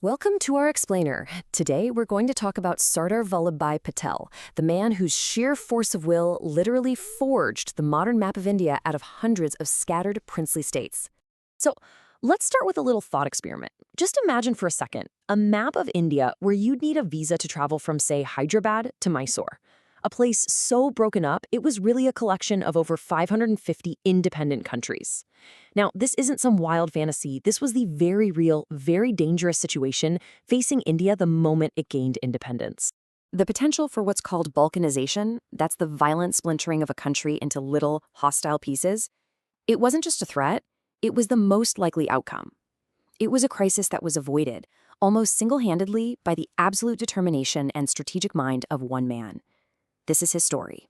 Welcome to our explainer. Today we're going to talk about Sardar Vallabhbhai Patel, the man whose sheer force of will literally forged the modern map of India out of hundreds of scattered princely states. So let's start with a little thought experiment. Just imagine for a second a map of India where you'd need a visa to travel from, say, Hyderabad to Mysore. A place so broken up, it was really a collection of over 550 independent countries. Now, this isn't some wild fantasy. This was the very real, very dangerous situation facing India the moment it gained independence. The potential for what's called balkanization, that's the violent splintering of a country into little, hostile pieces, it wasn't just a threat, it was the most likely outcome. It was a crisis that was avoided, almost single-handedly, by the absolute determination and strategic mind of one man. This is his story.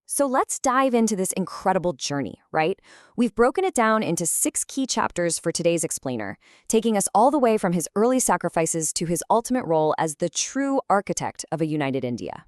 So let's dive into this incredible journey, right? We've broken it down into 6 key chapters for today's explainer, taking us all the way from his early sacrifices to his ultimate role as the true architect of a united India.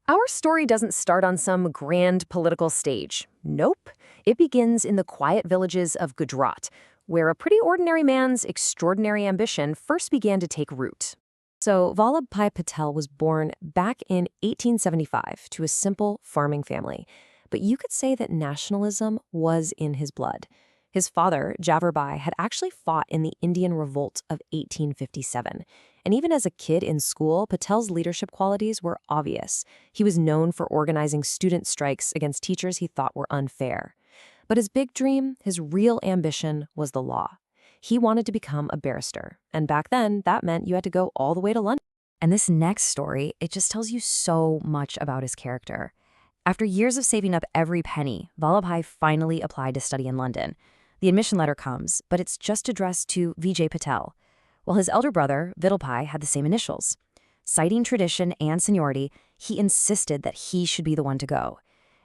Our story doesn't start on some grand political stage. Nope. It begins in the quiet villages of Gujarat, where a pretty ordinary man's extraordinary ambition first began to take root. So Vallabhbhai Patel was born back in 1875 to a simple farming family, but you could say that nationalism was in his blood. His father, Javerbhai, had actually fought in the Indian Revolt of 1857, and even as a kid in school, Patel's leadership qualities were obvious. He was known for organizing student strikes against teachers he thought were unfair. But his big dream, his real ambition, was the law. He wanted to become a barrister, and back then, that meant you had to go all the way to London. And this next story, it just tells you so much about his character. After years of saving up every penny, Vallabhbhai finally applied to study in London. The admission letter comes, but it's just addressed to Vijay Patel, while his elder brother, Vittalbhai, had the same initials. Citing tradition and seniority, he insisted that he should be the one to go.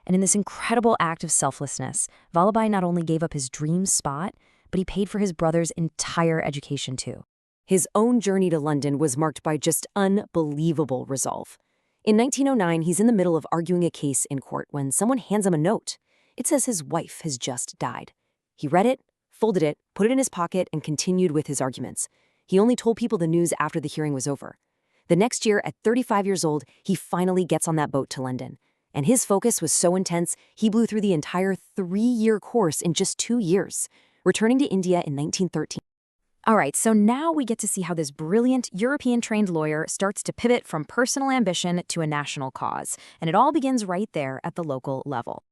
And in this incredible act of selflessness, Vallabhbhai not only gave up his dream spot, but he paid for his brother's entire education too. His own journey to London was marked by just unbelievable resolve. In 1909, he's in the middle of arguing a case in court when someone hands him a note. It says his wife has just died. He read it, folded it, put it in his pocket, and continued with his arguments. He only told people the news after the hearing was over. The next year, at 35 years old, he finally gets on that boat to London. And his focus was so intense, he blew through the entire 3-year course in just 2 years, returning to India in 1913. All right, so now we get to see how this brilliant European-trained lawyer starts to pivot from personal ambition to a national cause, and it all begins right there at the local level.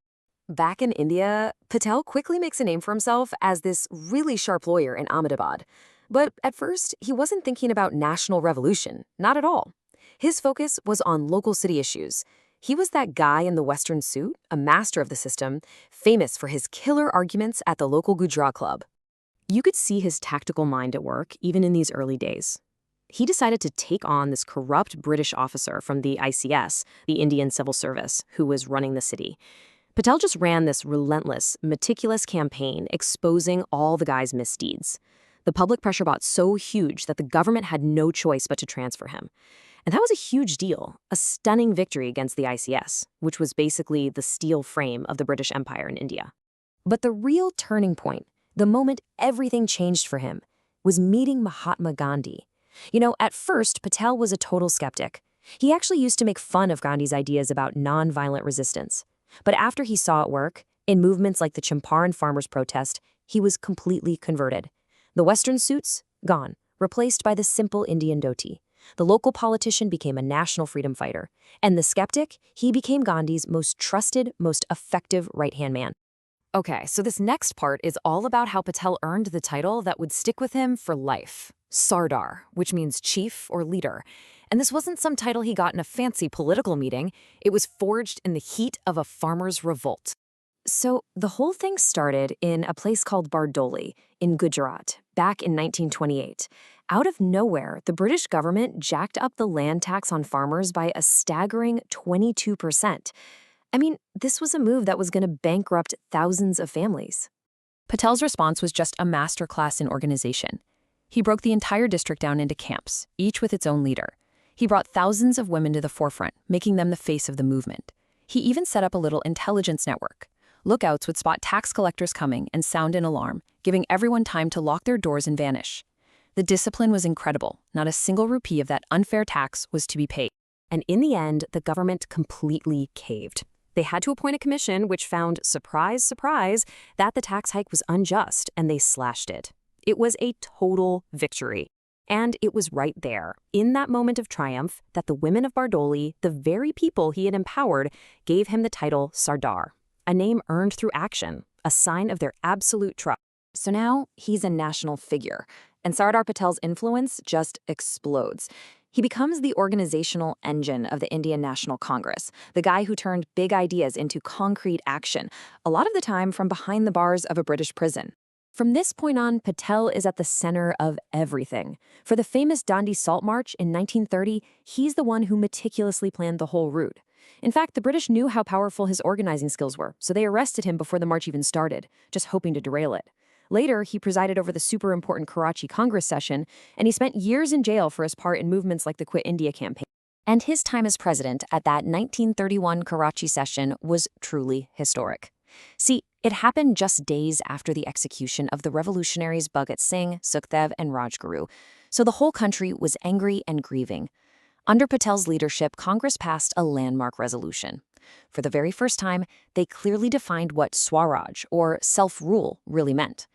Back in India, Patel quickly makes a name for himself as this really sharp lawyer in Ahmedabad. But at first, he wasn't thinking about national revolution, not at all. His focus was on local city issues. He was that guy in the Western suit, a master of the system, famous for his killer arguments at the local Gujarat club. You could see his tactical mind at work even in these early days. He decided to take on this corrupt British officer from the ICS, the Indian Civil Service, who was running the city. Patel just ran this relentless, meticulous campaign exposing all the guy's misdeeds. The public pressure got so huge that the government had no choice but to transfer him. And that was a huge deal, a stunning victory against the ICS, which was basically the steel frame of the British Empire in India. But the real turning point, the moment everything changed for him, was meeting Mahatma Gandhi. You know, at first, Patel was a total skeptic. He actually used to make fun of Gandhi's ideas about nonviolent resistance. But after he saw it work, in movements like the Champaran farmers' protest, he was completely converted. The Western suits, gone, replaced by the simple Indian dhoti. The local politician became a national freedom fighter, and the skeptic, he became Gandhi's most trusted, most effective right-hand man. Okay, so this next part is all about how Patel earned the title that would stick with him for life, Sardar, which means chief or leader. And this wasn't some title he got in a fancy political meeting. It was forged in the heat of a farmer's revolt. So the whole thing started in a place called Bardoli in Gujarat back in 1928. Out of nowhere, the British government jacked up the land tax on farmers by a staggering 22%. I mean, this was a move that was going to bankrupt thousands of families. Patel's response was just a masterclass in organization. He broke the entire district down into camps, each with its own leader. He brought thousands of women to the forefront, making them the face of the movement. He even set up a little intelligence network. Lookouts would spot tax collectors coming and sound an alarm, giving everyone time to lock their doors and vanish. The discipline was incredible. Not a single rupee of that unfair tax was to be paid. And in the end, the government completely caved. They had to appoint a commission which found, surprise, surprise, that the tax hike was unjust, and they slashed it. It was a total victory. And it was right there, in that moment of triumph, that the women of Bardoli, the very people he had empowered, gave him the title Sardar, a name earned through action, a sign of their absolute trust. So now he's a national figure, and Sardar Patel's influence just explodes. He becomes the organizational engine of the Indian National Congress, the guy who turned big ideas into concrete action, a lot of the time from behind the bars of a British prison. From this point on, Patel is at the center of everything. For the famous Dandi Salt March in 1930, he's the one who meticulously planned the whole route. In fact, the British knew how powerful his organizing skills were, so they arrested him before the march even started, just hoping to derail it. Later, he presided over the super important Karachi Congress session, and he spent years in jail for his part in movements like the Quit India campaign. And his time as president at that 1931 Karachi session was truly historic. See, it happened just days after the execution of the revolutionaries Bhagat Singh, Sukhdev, and Rajguru, so the whole country was angry and grieving. Under Patel's leadership, Congress passed a landmark resolution. For the very first time, they clearly defined what Swaraj, or self-rule, really meant.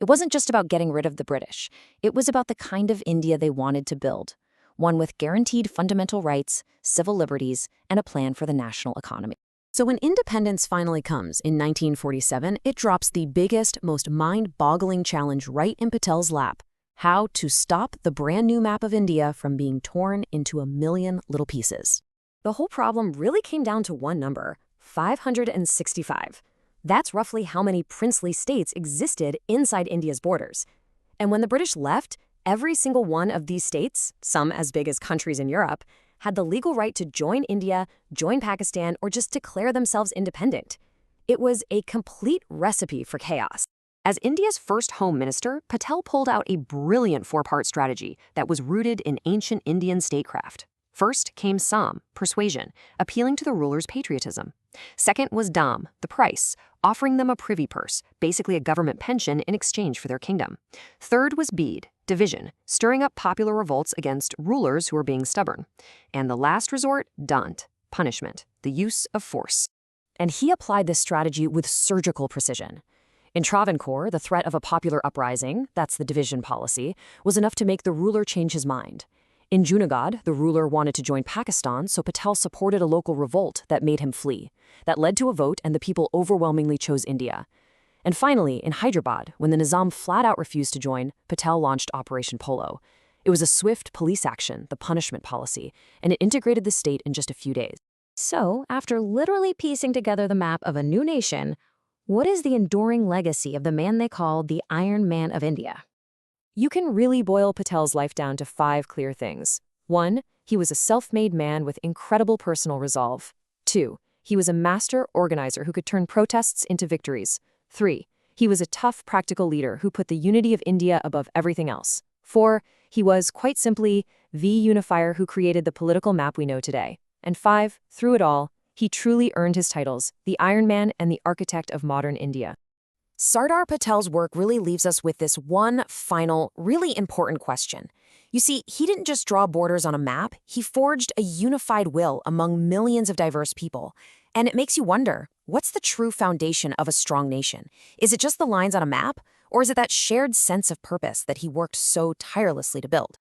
It wasn't just about getting rid of the British. It was about the kind of India they wanted to build, one with guaranteed fundamental rights, civil liberties, and a plan for the national economy. So when independence finally comes in 1947, it drops the biggest, most mind-boggling challenge right in Patel's lap: how to stop the brand new map of India from being torn into a million little pieces. The whole problem really came down to one number: 565. That's roughly how many princely states existed inside India's borders. And when the British left, every single one of these states, some as big as countries in Europe, had the legal right to join India, join Pakistan, or just declare themselves independent. It was a complete recipe for chaos. As India's first Home Minister, Patel pulled out a brilliant four-part strategy that was rooted in ancient Indian statecraft. First came Sam, persuasion, appealing to the ruler's patriotism. Second was Dam, the price, offering them a privy purse, basically a government pension in exchange for their kingdom. Third was Beed, division, stirring up popular revolts against rulers who were being stubborn. And the last resort, Dant, punishment, the use of force. And he applied this strategy with surgical precision. In Travancore, the threat of a popular uprising, that's the division policy, was enough to make the ruler change his mind. In Junagadh, the ruler wanted to join Pakistan, so Patel supported a local revolt that made him flee. That led to a vote, and the people overwhelmingly chose India. And finally, in Hyderabad, when the Nizam flat-out refused to join, Patel launched Operation Polo. It was a swift police action, the punishment policy, and it integrated the state in just a few days. So, after literally piecing together the map of a new nation, what is the enduring legacy of the man they call the Iron Man of India? You can really boil Patel's life down to 5 clear things. 1, he was a self-made man with incredible personal resolve. 2, he was a master organizer who could turn protests into victories. 3, he was a tough, practical leader who put the unity of India above everything else. 4, he was, quite simply, the unifier who created the political map we know today. And 5, through it all, he truly earned his titles, the Iron Man and the architect of modern India. Sardar Patel's work really leaves us with this one final, really important question. You see, he didn't just draw borders on a map, he forged a unified will among millions of diverse people. And it makes you wonder, what's the true foundation of a strong nation? Is it just the lines on a map, or is it that shared sense of purpose that he worked so tirelessly to build?